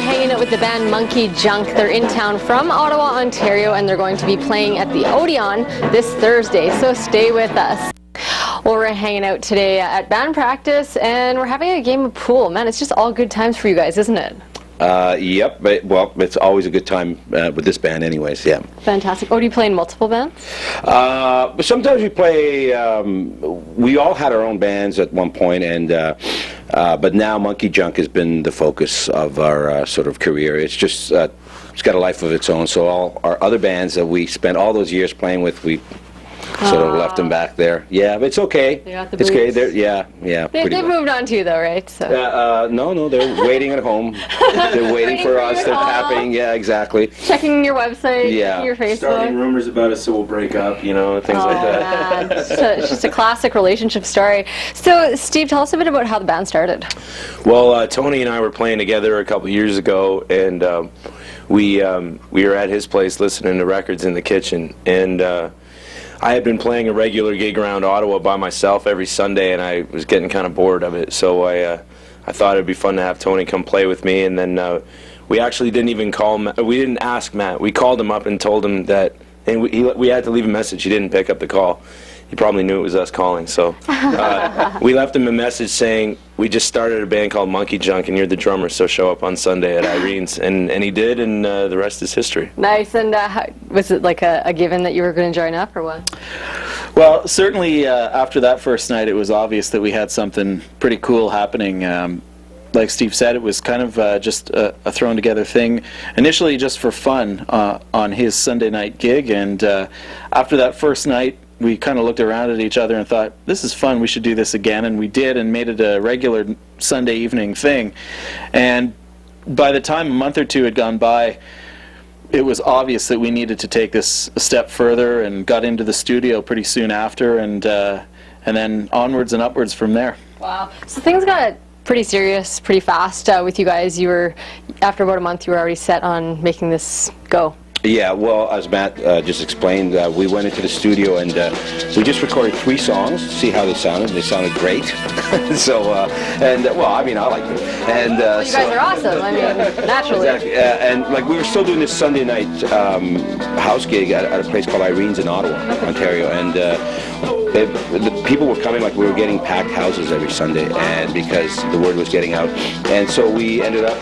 hanging out with the band MonkeyJunk. They're in town from Ottawa, Ontario, and they're going to be playing at the Odeon this Thursday, so stay with us. Well, we're hanging out today at band practice, and we're having a game of pool. Man, it's just all good times for you guys, isn't it? Yep, well, it's always a good time with this band anyways, yeah. Fantastic. Oh, do you play in multiple bands? Sometimes we play, we all had our own bands at one point, and but now MonkeyJunk has been the focus of our sort of career. It's just, it's got a life of its own, so all our other bands that we spent all those years playing with, we sort of left them back there. Yeah, but it's okay. They got the it's okay. boots. Yeah. They've moved on too, though, right? So. No, they're waiting at home. They're waiting for us. They're tapping. Yeah, exactly. Checking your website, yeah. your Facebook. Starting rumors about us, so we'll break up, you know, things like that. Man. It's just a classic relationship story. So, Steve, tell us a bit about how the band started. Well, Tony and I were playing together a couple years ago, and we were at his place listening to records in the kitchen, and I had been playing a regular gig around Ottawa by myself every Sunday, and I was getting kind of bored of it. So I thought it'd be fun to have Tony come play with me. And then we actually didn't even call Matt. We didn't ask Matt. We called him up and told him that, and we had to leave a message. He didn't pick up the call. He probably knew it was us calling. So we left him a message saying, we just started a band called MonkeyJunk, and you're the drummer, so show up on Sunday at Irene's. And he did, and the rest is history. Nice. And was it like a given that you were going to join up, or what? Well, certainly after that first night, it was obvious that we had something pretty cool happening. Like Steve said, it was kind of just a thrown together thing, initially just for fun on his Sunday night gig. And after that first night, we kind of looked around at each other and thought, this is fun, we should do this again. And we did, and made it a regular Sunday evening thing. And by the time a month or two had gone by, it was obvious that we needed to take this a step further, and got into the studio pretty soon after, and then onwards and upwards from there. Wow. So things got pretty serious pretty fast with you guys. You were, after about a month, you were already set on making this go. Yeah, well, as Matt just explained, we went into the studio and we just recorded 3 songs to see how they sounded. They sounded great. So, well, I mean, I like them. And well, you guys are awesome. I mean, naturally. Exactly. And like we were still doing this Sunday night house gig at a place called Irene's in Ottawa, Ontario, and the people were coming, like we were getting packed houses every Sunday, and because the word was getting out. And so we ended up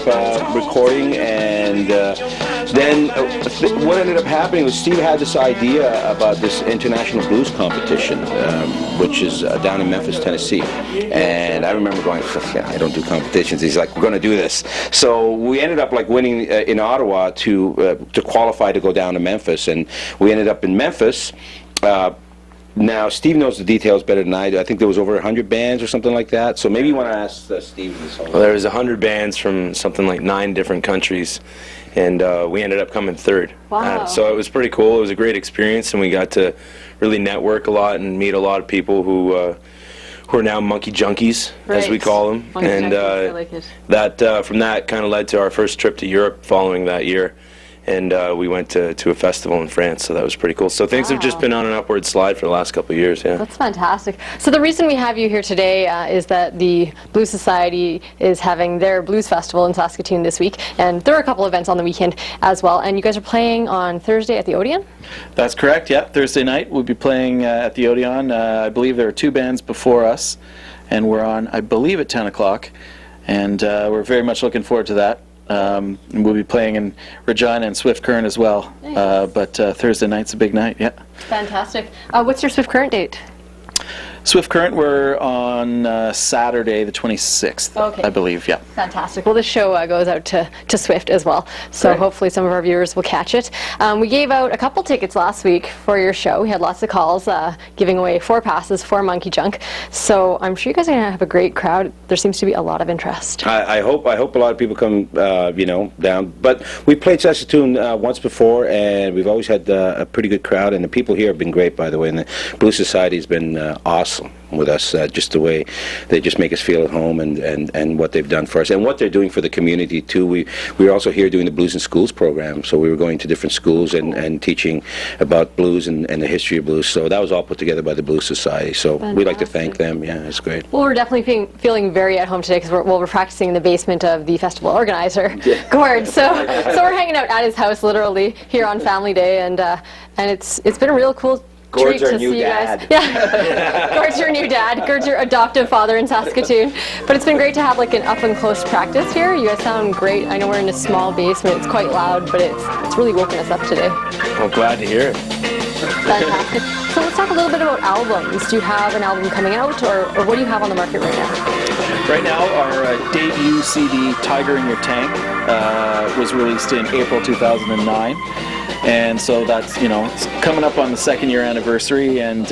recording, and then what ended up happening was Steve had this idea about this international blues competition, which is down in Memphis, Tennessee. And I remember going, I don't do competitions. He's like, we're going to do this. So we ended up like winning in Ottawa to qualify to go down to Memphis, and we ended up in Memphis. Now, Steve knows the details better than I do. I think there was over 100 bands or something like that. So maybe you want to ask Steve this whole. Well, there was 100 bands from something like 9 different countries, and we ended up coming 3rd. Wow. So it was pretty cool. It was a great experience, and we got to really network a lot and meet a lot of people who are now monkey junkies, as we call them. Monkey and junkies, I like it. that from that kind of led to our first trip to Europe following that year. And we went to a festival in France, so that was pretty cool. So things have just been on an upward slide for the last couple of years, yeah. That's fantastic. So the reason we have you here today is that the Blues Society is having their blues festival in Saskatoon this week, and there are a couple events on the weekend as well, and you guys are playing on Thursday at the Odeon? That's correct, yeah. Thursday night we'll be playing at the Odeon. I believe there are 2 bands before us, and we're on, I believe, at 10 o'clock, and we're very much looking forward to that. And we'll be playing in Regina and Swift Current as well. Nice. But Thursday night's a big night, yeah. Fantastic. What's your Swift Current date? Swift Current, we're on Saturday the 26th, okay. I believe, yeah. Fantastic. Well, this show goes out to Swift as well, so hopefully some of our viewers will catch it. We gave out a couple tickets last week for your show. We had lots of calls giving away 4 passes for MonkeyJunk, so I'm sure you guys are going to have a great crowd. There seems to be a lot of interest. I hope a lot of people come, you know, down. But we played Saskatoon once before, and we've always had a pretty good crowd, and the people here have been great, by the way, and the Blues Society has been awesome. awesome with us. Just the way they just make us feel at home, and what they've done for us, and what they're doing for the community too. We were also here doing the Blues in Schools program, so we were going to different schools and teaching about blues and the history of blues. So that was all put together by the Blues Society. So we'd like to thank them. Yeah, it's great. Well, we're definitely feeling very at home today because we're practicing in the basement of the festival organizer, Gord. So we're hanging out at his house literally here on Family Day, and it's been a real cool treat Gord's our to new see dad. you guys. Yeah, Gord's your new dad. Gord's your adoptive father in Saskatoon. But it's been great to have like an up and close practice here. You guys sound great. I know we're in a small basement. It's quite loud, but it's really woken us up today. Well, glad to hear it. Fantastic. So let's talk a little bit about albums. Do you have an album coming out, or what do you have on the market right now? Right now, our debut CD, Tiger in Your Tank, was released in April 2009. And so that's, it's coming up on the 2nd-year anniversary, and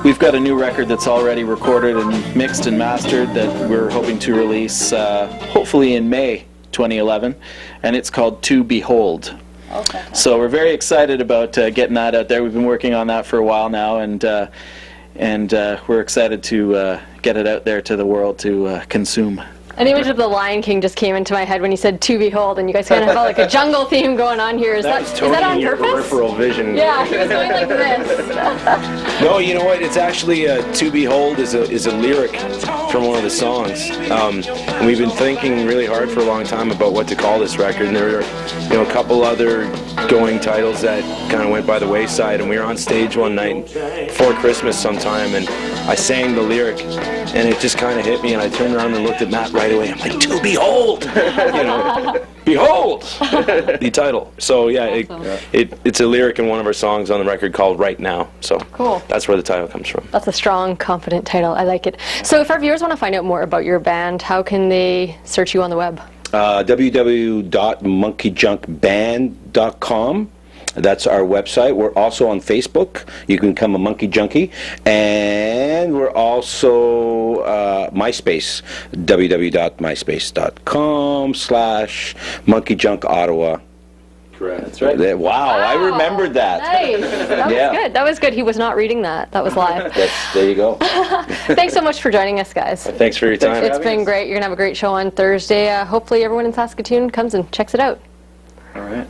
we've got a new record that's already recorded and mixed and mastered that we're hoping to release hopefully in May 2011, and it's called To Behold. Okay. So we're very excited about getting that out there. We've been working on that for a while now, and we're excited to get it out there to the world to consume. An image of the Lion King just came into my head when you said "To Behold," and you guys kind of have like a jungle theme going on here. Is that on your purpose? peripheral vision. Yeah, he was going like this. No, you know what? It's actually "To Behold" is a lyric from one of the songs. And we've been thinking really hard for a long time about what to call this record, and there were a couple other going titles that kind of went by the wayside. And we were on stage one night before Christmas sometime, and I sang the lyric, and it just kind of hit me, and I turned around and looked at Matt right away. I'm like, "To behold," behold, the title. So yeah, it's a lyric in one of our songs on the record called "Right Now." So Cool. That's where the title comes from. That's a strong, confident title. I like it. So if our viewers want to find out more about your band, how can they search you on the web? www.monkeyjunkband.com. That's our website. We're also on Facebook. You can become a Monkey Junkie. And we're also MySpace, www.myspace.com/MonkeyJunkOttawa. Correct. That's right. Wow, I remembered that. Nice. That was good. That was good. He was not reading that. That was live. There you go. Thanks so much for joining us, guys. Thanks for your time. It's been great. You're going to have a great show on Thursday. Hopefully everyone in Saskatoon comes and checks it out. All right.